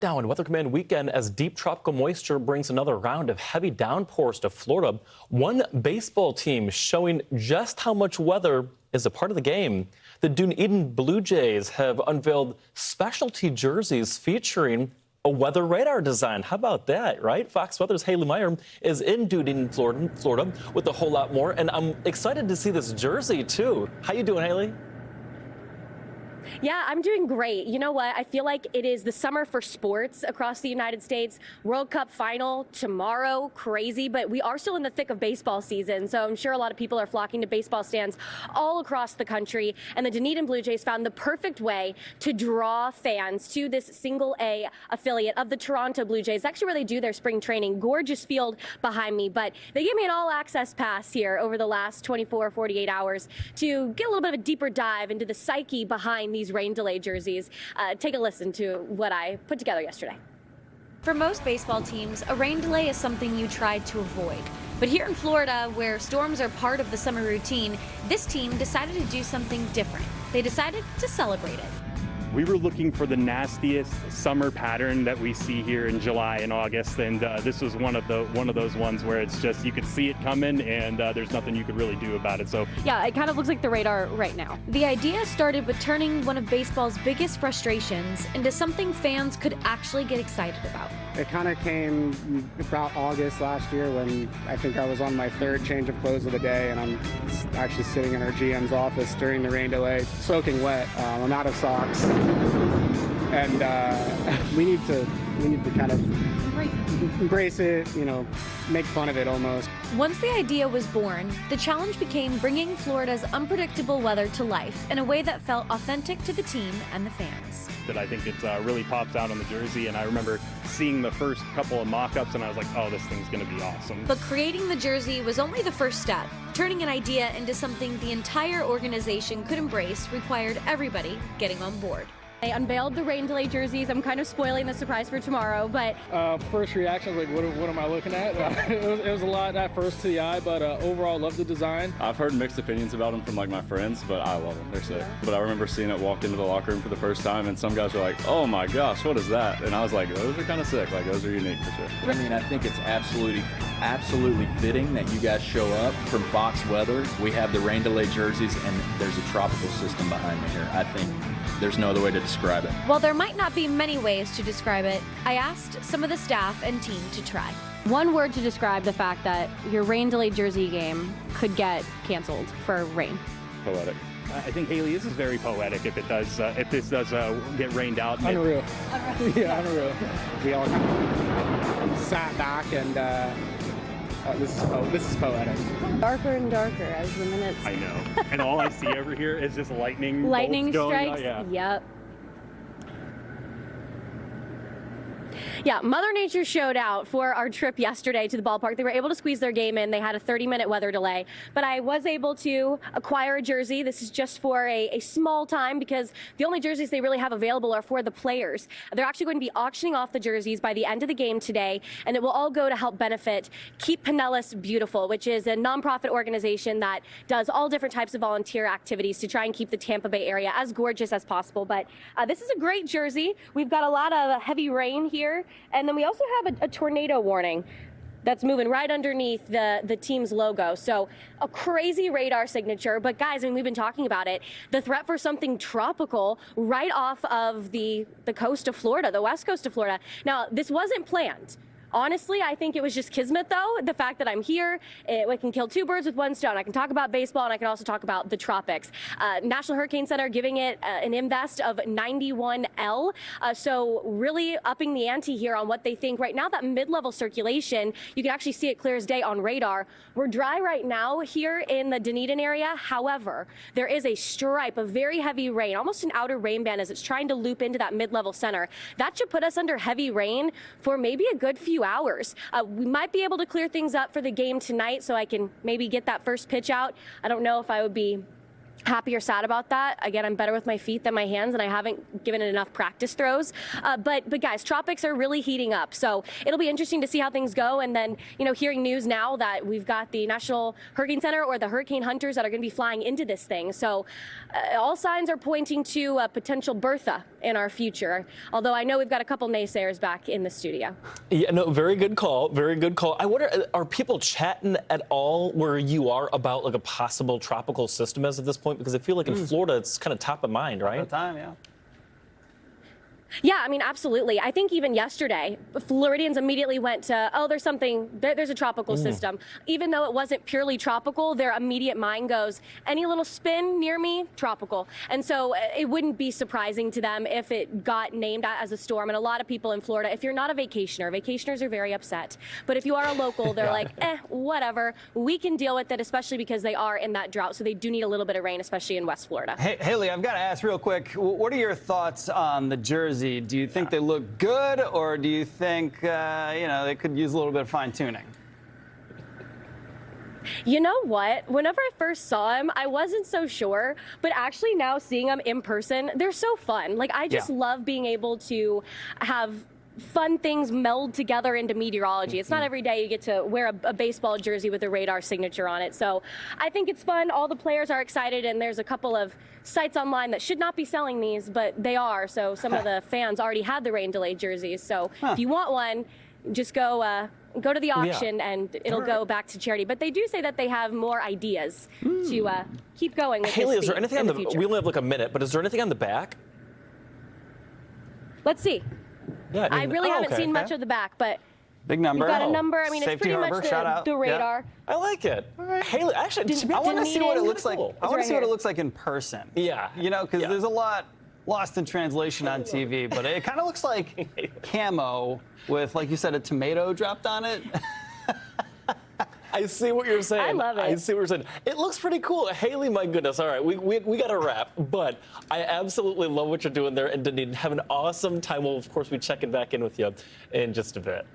Now in Weather Command weekend, as deep tropical moisture brings another round of heavy downpours to Florida, one baseball team showing just how much weather is a part of the game. The Dunedin Blue Jays have unveiled specialty jerseys featuring a weather radar design. How about that, right? Fox Weather's Haley Meier is in Dunedin, Florida, with a whole lot more, and I'm excited to see this jersey too. How you doing, Haley? Yeah, I'm doing great. You know what? I feel like it is the summer for sports across the United States. World Cup final tomorrow, crazy, but we are still in the thick of baseball season, so I'm sure a lot of people are flocking to baseball stands all across the country, and the Dunedin Blue Jays found the perfect way to draw fans to this single A affiliate of the Toronto Blue Jays, actually where they do their spring training. Gorgeous field behind me, but they gave me an all-access pass here over the last 24, 48 hours to get a little bit of a deeper dive into the psyche behind these rain delay jerseys. Take a listen to what I put together yesterday. For most baseball teams, a rain delay is something you try to avoid. But here in Florida, where storms are part of the summer routine, this team decided to do something different. They decided to celebrate it. We were looking for the nastiest summer pattern that we see here in July and August, and this was one of those ones where it's just you could see it coming, and there's nothing you could really do about it. So yeah, it kind of looks like the radar right now. The idea started with turning one of baseball's biggest frustrations into something fans could actually get excited about. It kind of came about August last year when I think I was on my third change of clothes of the day, and I'm actually sitting in our GM's office during the rain delay, soaking wet. I'm out of socks, and we need to kind of embrace it, you know, make fun of it almost. Once the idea was born, the challenge became bringing Florida's unpredictable weather to life in a way that felt authentic to the team and the fans. that I think it really pops out on the jersey, and I remember seeing the first couple of mock-ups and I was like, oh, this thing's gonna be awesome. But creating the jersey was only the first step. Turning an idea into something the entire organization could embrace required everybody getting on board. They unveiled the rain delay jerseys. I'm kind of spoiling the surprise for tomorrow, but first reaction was like, what am I looking at? It was a lot at first to the eye, but overall, love the design. I've heard mixed opinions about them from like my friends, but I love them. They're sick. But I remember seeing it walk into the locker room for the first time, and some guys were like, "Oh my gosh, what is that?" And I was like, "Those are kind of sick. Like those are unique for sure." I mean, I think it's absolutely fitting that you guys show up from Fox Weather. We have the rain delay jerseys, and there's a tropical system behind me here. I think there's no other way to describe it. While there might not be many ways to describe it, I asked some of the staff and team to try. one word to describe the fact that your rain delay jersey game could get canceled for rain. Poetic. I think, Haley, this is very poetic if this does get rained out. Unreal. Yeah, unreal. We all kind of sat back and this is poetic. Darker and darker as the minutes. I know. And all I see over here is just lightning Lightning bolts going strikes. on. Yeah. Yep. Yeah, Mother Nature showed out for our trip yesterday to the ballpark. They were able to squeeze their game in. They had a 30-minute weather delay, but I was able to acquire a jersey. This is just for a small time because the only jerseys they really have available are for the players. They're actually going to be auctioning off the jerseys by the end of the game today, and it will all go to help benefit Keep Pinellas Beautiful, which is a nonprofit organization that does all different types of volunteer activities to try and keep the Tampa Bay area as gorgeous as possible. But this is a great jersey. We've got a lot of heavy rain here. And then we also have a tornado warning that's moving right underneath the team's logo. So a crazy radar signature. But guys, I mean, we've been talking about it. The threat for something tropical right off of the coast of Florida, the west coast of Florida. Now, this wasn't planned. Honestly, I think it was just kismet, though. The fact that I'm here, we can kill two birds with one stone. I can talk about baseball, and I can also talk about the tropics. National Hurricane Center giving it an invest of 91L. So really upping the ante here on what they think. Right now, that mid-level circulation, you can actually see it clear as day on radar. We're dry right now here in the Dunedin area. However, there is a stripe of very heavy rain, almost an outer rain band as it's trying to loop into that mid-level center. That should put us under heavy rain for maybe a good few hours. We might be able to clear things up for the game tonight so I can maybe get that first pitch out. I don't know if I would be happy or sad about that. Again, I'm better with my feet than my hands, and I haven't given it enough practice throws. But guys, tropics are really heating up, so it'll be interesting to see how things go. And then, you know, hearing news now that we've got the National Hurricane Center or the hurricane hunters that are going to be flying into this thing. So all signs are pointing to a potential Bertha in our future. Although I know we've got a couple naysayers back in the studio. Yeah, no, very good call. Very good call. I wonder, are people chatting at all where you are about like a possible tropical system as of this point? Because I feel like in Florida, it's kind of top of mind, right? All the time, yeah. Yeah, I mean, absolutely. I think even yesterday, Floridians immediately went to, oh, there's a tropical system. Even though it wasn't purely tropical, their immediate mind goes, any little spin near me, tropical. And so it wouldn't be surprising to them if it got named as a storm. And a lot of people in Florida, if you're not a vacationer, vacationers are very upset. But if you are a local, they're like, whatever. We can deal with it, especially because they are in that drought. So they do need a little bit of rain, especially in West Florida. Hey, Haley, I've got to ask real quick, what are your thoughts on the jersey? Do you think they look good, or do you think, they could use a little bit of fine-tuning? You know what? Whenever I first saw him, I wasn't so sure, but actually now seeing them in person, they're so fun. Like, I just love being able to have fun things meld together into meteorology. It's not every day you get to wear a baseball jersey with a radar signature on it. So I think it's fun. All the players are excited, and there's a couple of sites online that should not be selling these, but they are. So some of the fans already had the rain delay jerseys. So if you want one, just go to the auction and it'll go back to charity. But they do say that they have more ideas to keep going with Haley, this is there anything in on the future. we only have like a minute, but is there anything on the back? Let's see. Yeah, I really haven't seen much of the back, but Big number. we've got a number. I mean, Safety it's pretty Harbor, much shout out. the radar. I like it. Haley, actually, Didn't- I want to see what it Dunedin. looks like. Cool. I want right to see what here. it looks like in person. Yeah. Because Yeah. there's a lot lost in translation on TV, but it kind of looks like camo with, like you said, a tomato dropped on it. I see what you're saying. I love it. I see what you're saying. It looks pretty cool. Haley, my goodness. All right, we got to wrap, but I absolutely love what you're doing there in Dunedin. Have an awesome time. We'll, of course, be checking back in with you in just a bit.